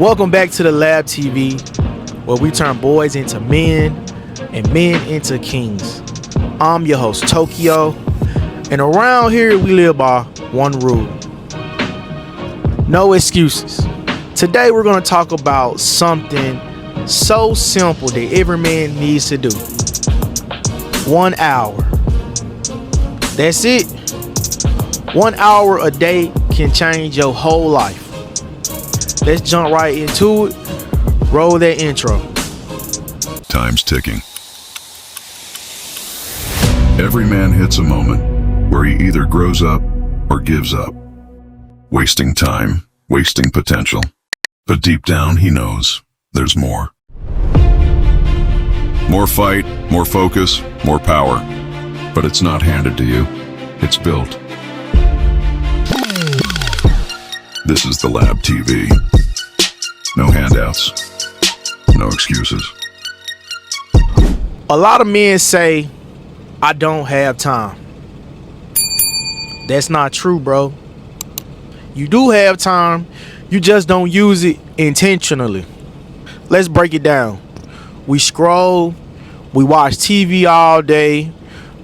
Welcome back to the Lab TV, where we turn boys into men and men into kings. I'm your host, Tokyo, and around here we live by one rule: no excuses. Today we're going to talk about something so simple that every man needs to do. 1 hour. That's it. 1 hour a day can change your whole life. Let's jump right into it. Roll that intro. Time's ticking. Every man hits a moment where he either grows up or gives up. Wasting time, wasting potential. But deep down he knows there's more. More fight, more focus, more power. But it's not handed to you. It's built. This is the Lab TV. No handouts. No excuses. A lot of men say, I don't have time. That's not true, bro. You do have time. You just don't use it intentionally. Let's break it down. We scroll. We watch TV all day.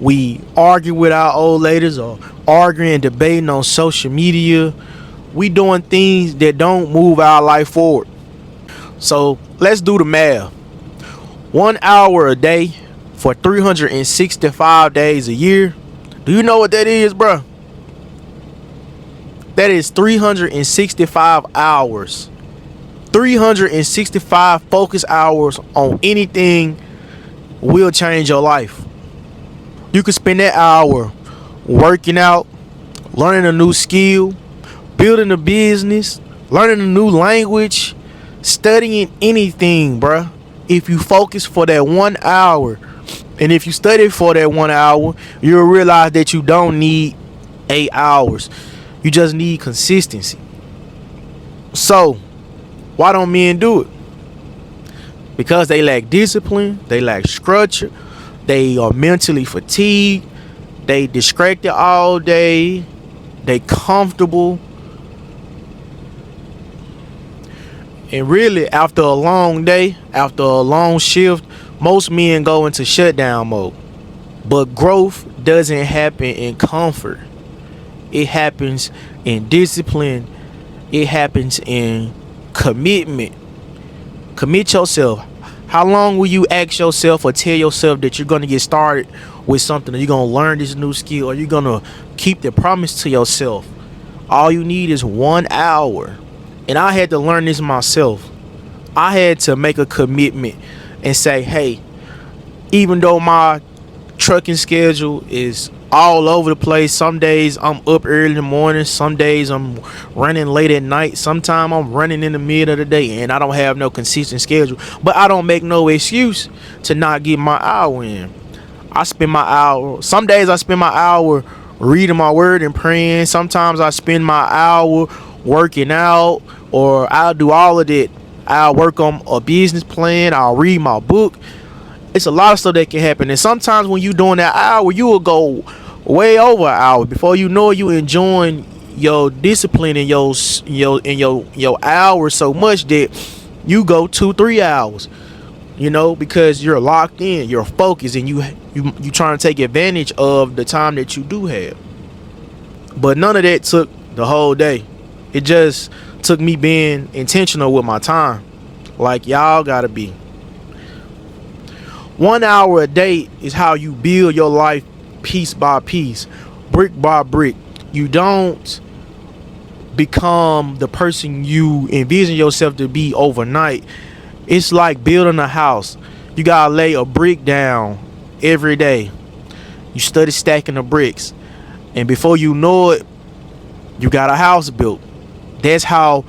We argue with our old ladies or arguing and debating on social media. We doing things that don't move our life forward. So let's do the math. 1 hour a day for 365 days a year. Do you know what that is, bro? That is 365 hours. 365 focus hours on anything will change your life. You could spend that hour working out, learning a new skill, building a business, learning a new language, studying anything, bruh. If you focus for that 1 hour, and if you study for that 1 hour, you'll realize that you don't need 8 hours. You just need consistency. So, why don't men do it? Because they lack discipline, they lack structure, they are mentally fatigued, they distracted all day, they comfortable. And really, after a long day, after a long shift, most men go into shutdown mode. But growth doesn't happen in comfort. It happens in discipline. It happens in commitment. Commit yourself. How long will you ask yourself or tell yourself that you're going to get started with something, or you're going to learn this new skill, or you're going to keep the promise to yourself? All you need is 1 hour. And I had to learn this myself. I had to make a commitment and say, hey, even though my trucking schedule is all over the place, some days I'm up early in the morning, some days I'm running late at night, sometimes I'm running in the middle of the day, and I don't have no consistent schedule. But I don't make no excuse to not get my hour in. I spend my hour. Some days I spend my hour reading my word and praying. Sometimes I spend my hour working out, or I'll do all of that. I'll work on a business plan. I'll read my book. It's a lot of stuff that can happen. And sometimes when you doing that hour, you will go way over an hour. Before you know it, you enjoying your discipline and your hour so much that you go 2-3 hours. You know, because you're locked in, you're focused, and you trying to take advantage of the time that you do have. But none of that took the whole day. It just took me being intentional with my time, like y'all gotta be. 1 hour a day is how you build your life piece by piece, brick by brick. You don't become the person you envision yourself to be overnight. It's like building a house. You gotta lay a brick down every day. You study stacking the bricks, and before you know it, you got a house built. That's how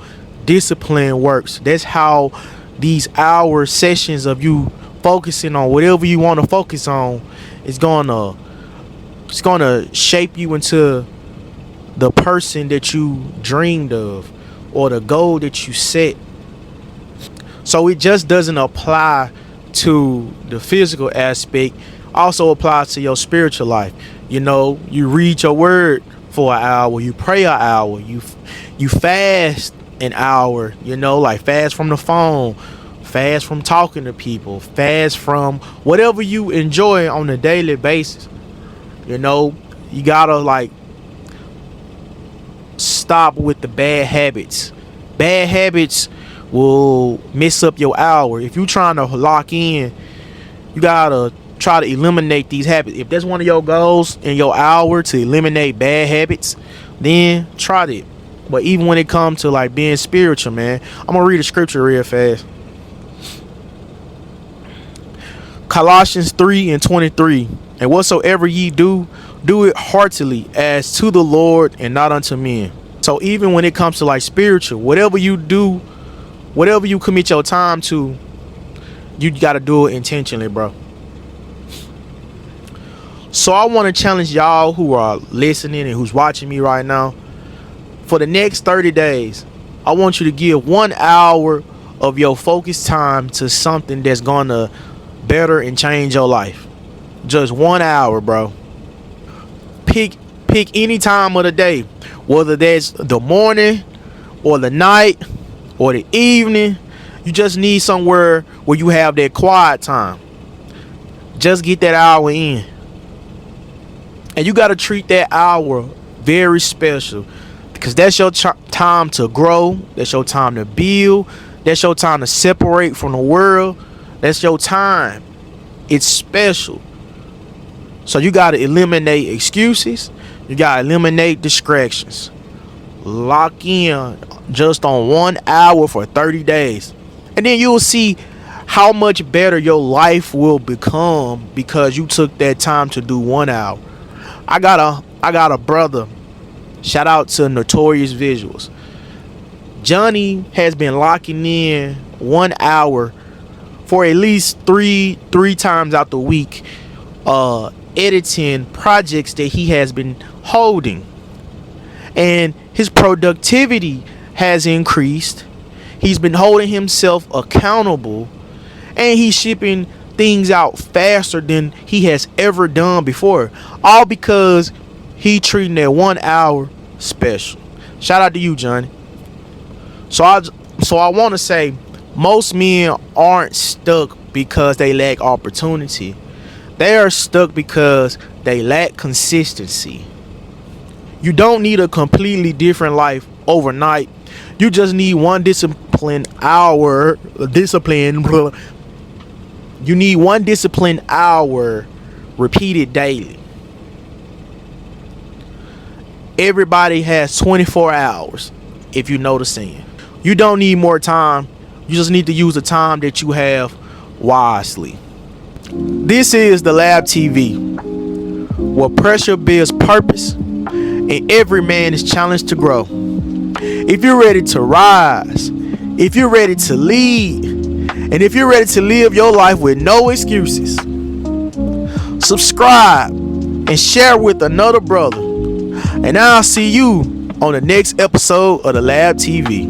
discipline works. That's how these hour sessions of you focusing on whatever you want to focus on is gonna shape you into the person that you dreamed of, or the goal that you set. So it just doesn't apply to the physical aspect. Also applies to your spiritual life. You know, you read your word for an hour, you pray an hour, you fast an hour, like fast from the phone, fast from talking to people, fast from whatever you enjoy on a daily basis. You gotta like stop with the bad habits. Bad habits will mess up your hour. If you're trying to lock in, you gotta try to eliminate these habits. If that's one of your goals in your hour, to eliminate bad habits, then try it. But even when it comes to like being spiritual, man, I'm gonna read a scripture real fast. Colossians 3:23. And whatsoever ye do, do it heartily as to the Lord and not unto men. So even when it comes to like spiritual, whatever you do, whatever you commit your time to, you gotta do it intentionally, bro. So I want to challenge y'all who are listening and who's watching me right now. For the next 30 days, I want you to give 1 hour of your focused time to something that's gonna better and change your life. Just 1 hour, bro. Pick any time of the day, whether that's the morning or the night or the evening. You just need somewhere where you have that quiet time. Just get that hour in. And you got to treat that hour very special, because that's your time to grow. That's your time to build. That's your time to separate from the world. That's your time. It's special. So you got to eliminate excuses. You got to eliminate distractions. Lock in just on 1 hour for 30 days. And then you'll see how much better your life will become because you took that time to do 1 hour. I got a brother. Shout out to Notorious Visuals. Johnny has been locking in 1 hour for at least three times out the week, editing projects that he has been holding, and his productivity has increased. He's been holding himself accountable, and he's shipping things out faster than he has ever done before, all because he treating that 1 hour special. Shout out to you, Johnny. So I want to say, most men aren't stuck because they lack opportunity. They are stuck because they lack consistency. You don't need a completely different life overnight. You just need one disciplined hour. You need one disciplined hour repeated daily. Everybody has 24 hours, if you know the saying. You don't need more time. You just need to use the time that you have wisely. This is the Lab TV, where pressure builds purpose and every man is challenged to grow. If you're ready to rise, if you're ready to lead, and if you're ready to live your life with no excuses, subscribe and share with another brother. And I'll see you on the next episode of the Lab TV.